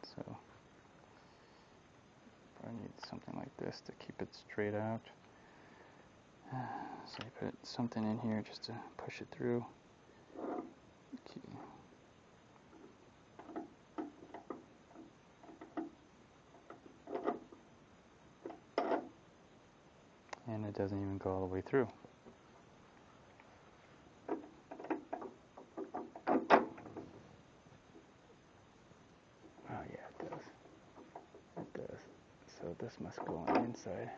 S1: So, probably need something like this to keep it straight out. So you put something in here just to push it through. Okay. And it doesn't even go all the way through. Oh yeah, it does. It does. So this must go on the inside.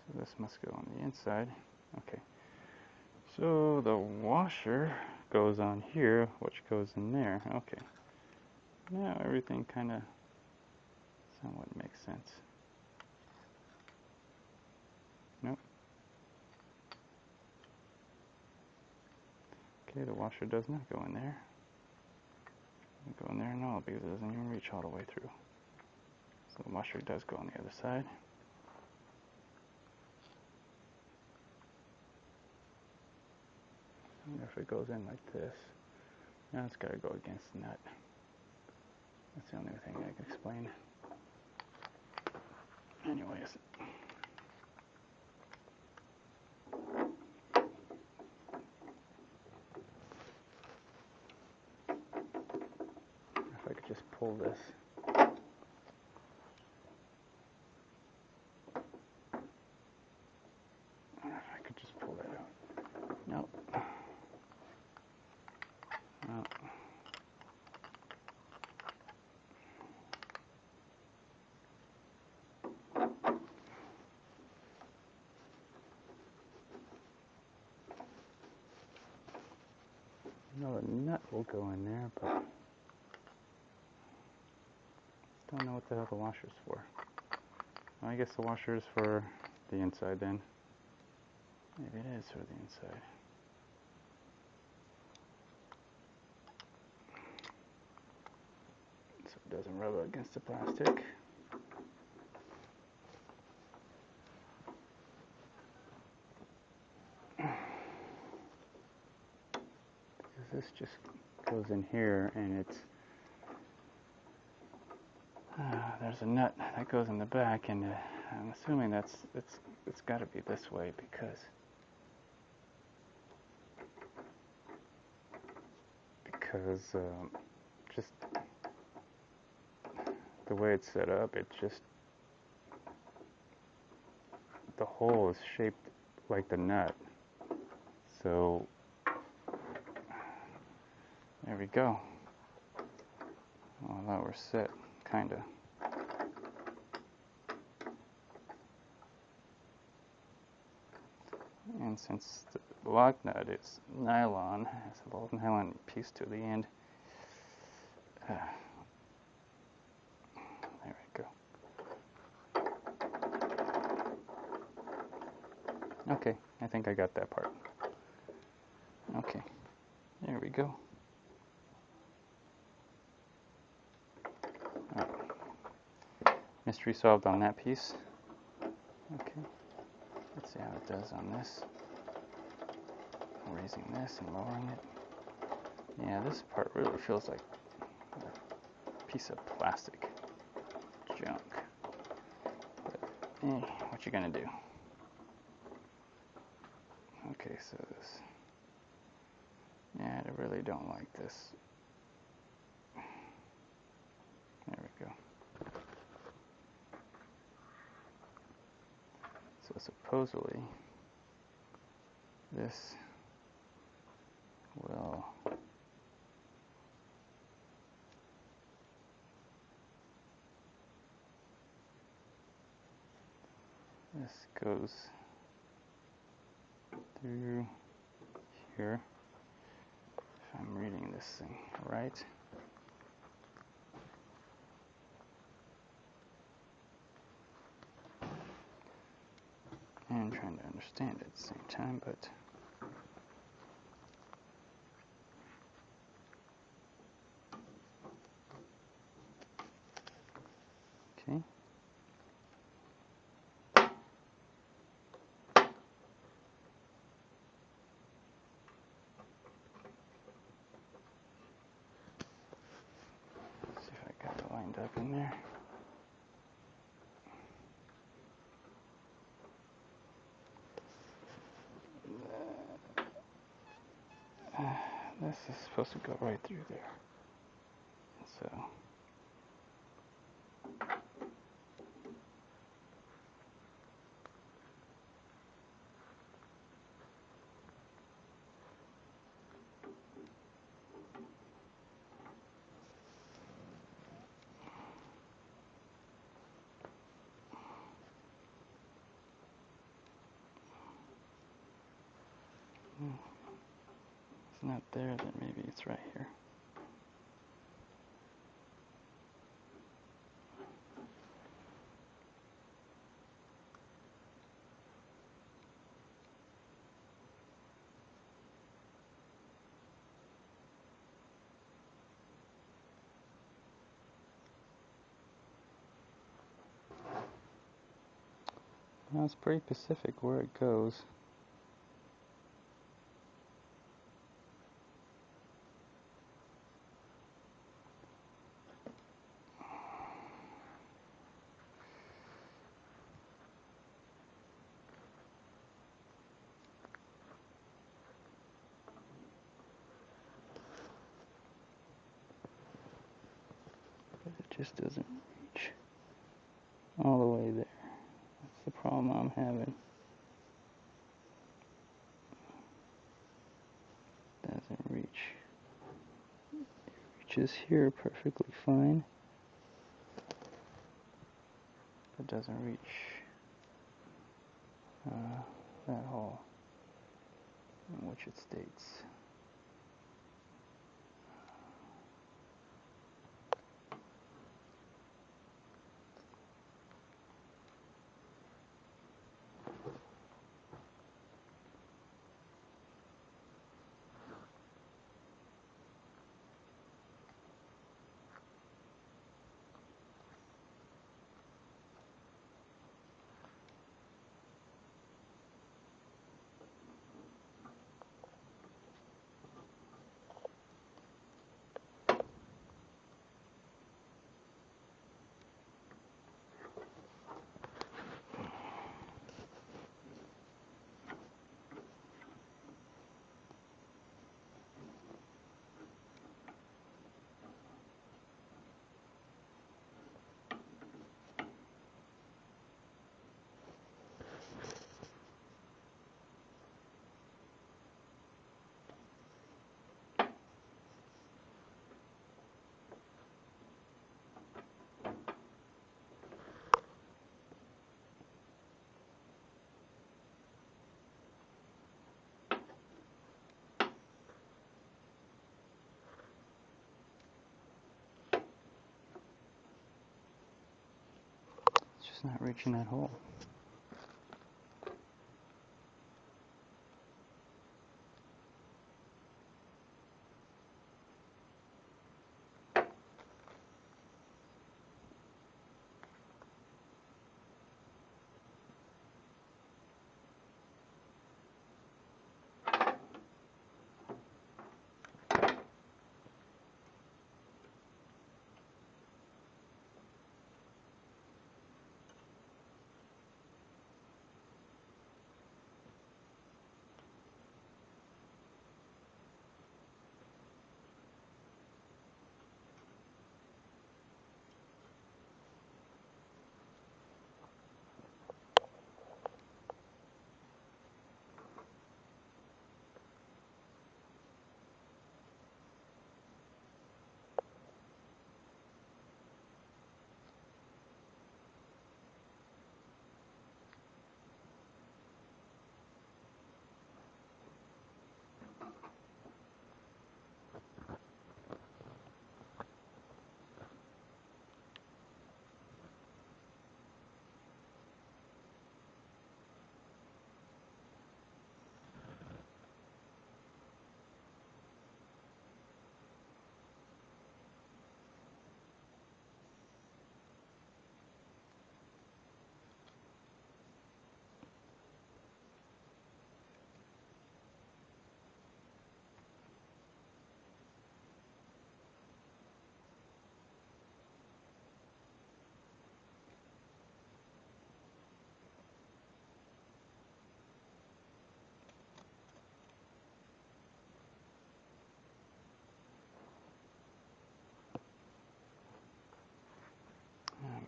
S1: So this must go on the inside. Okay. So the washer goes on here, which goes in there. Okay. Now everything kind of somewhat makes sense. Nope. Okay, the washer does not go in there. Go in there and all because it doesn't even reach all the way through. So the washer does go on the other side. I wonder if it goes in like this. Now it's got to go against the nut. That's the only thing I can explain. Anyways. If I could just pull this. If I could just pull that out. Nope. Nope. No, a nut will go in there, but don't know what the hell the washer's for. Well, I guess the washer is for the inside then. Maybe it is for the inside. So it doesn't rub against the plastic. Because this just goes in here and it's there's a nut that goes in the back, and I'm assuming it's got to be this way because just the way it's set up, it just the hole is shaped like the nut. So there we go. Well, now we're set, kinda. And since the lock nut is nylon, has a little nylon piece to the end. There we go. Okay, I think I got that part. Okay, there we go. mystery solved on that piece. Okay, let's see how it does on this. Raising this and lowering it. Yeah, this part really feels like a piece of plastic junk. But, what you gonna do? Okay, so this. Yeah, I really don't like this. There we go. So supposedly, this will goes through here, if I'm reading this thing right. And trying to understand it at the same time, but okay. Let's see if I got it lined up in there. This is supposed to go right through there. So it's not there, then maybe it's right here. Well, it's pretty specific where it goes. But it just doesn't reach all the way there. That's the problem I'm having. Doesn't reach. It reaches here perfectly fine. But doesn't reach that hole in which it states. It's just not reaching that hole.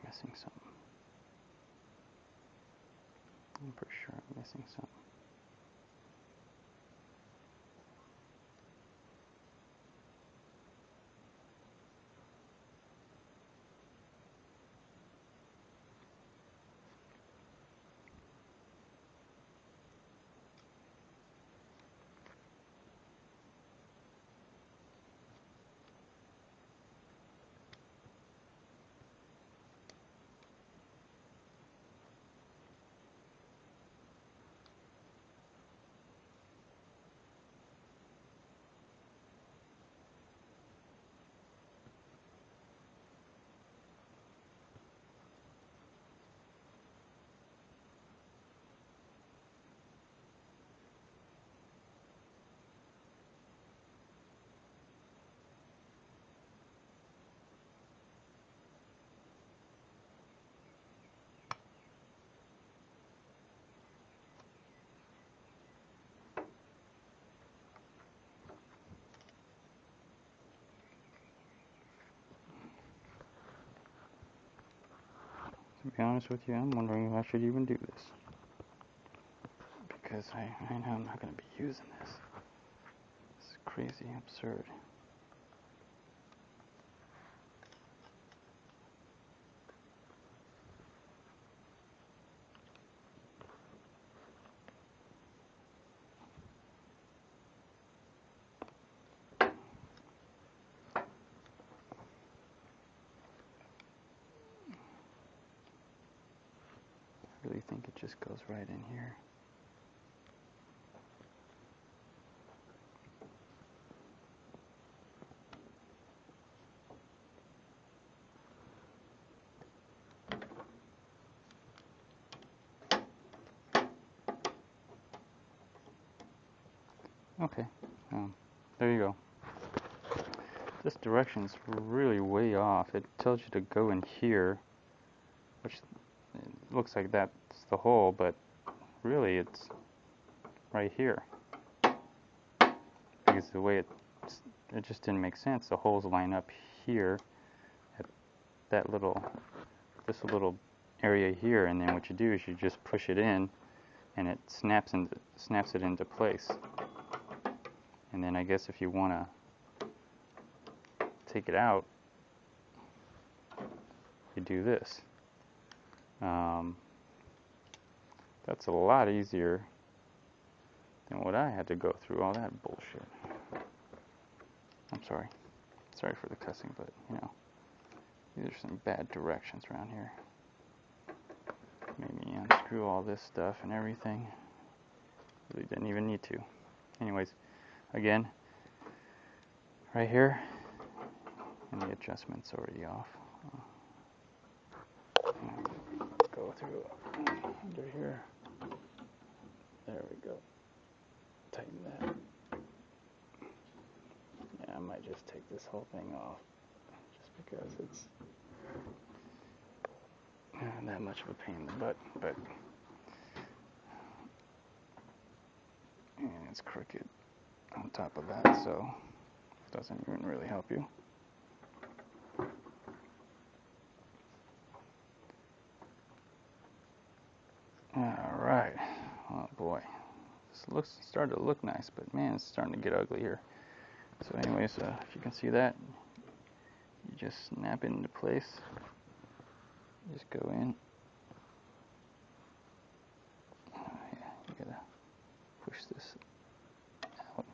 S1: missing something. I'm pretty sure I'm missing something. To be honest with you, I'm wondering if I should even do this. Because I know I'm not going to be using this. It's crazy, absurd. I really think it just goes right in here. Okay, there you go. This direction's really way off. It tells you to go in here, which it looks like that's the hole, but really it's right here. Because the way it just didn't make sense. The holes line up here at that this little area here, and then what you do is you just push it in, and it snaps it into place. And then I guess if you want to take it out, you do this. That's a lot easier than what I had to go through, all that bullshit. I'm sorry. Sorry for the cussing, but, you know, these are some bad directions around here. Made me unscrew all this stuff and everything. Really didn't even need to. Anyways, again, right here, and the adjustment's already off. Go through under here. There we go. Tighten that. Yeah, I might just take this whole thing off, just because it's not that much of a pain in the butt, but and it's crooked on top of that, so it doesn't even really help you. Alright, oh boy, this started to look nice, but man, it's starting to get ugly here. So anyways, if you can see that, you just snap it into place. Just go in. Oh yeah, you gotta push this out.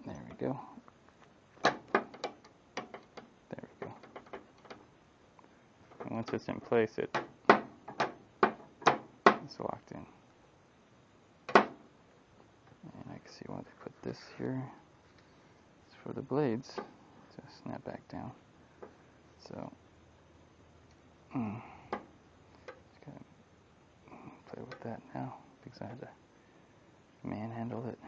S1: There we go. There we go. And once it's in place, it's locked in. And I can see why they put this here. It's for the blades to snap back down. So, just gotta play with that now because I had to manhandle it.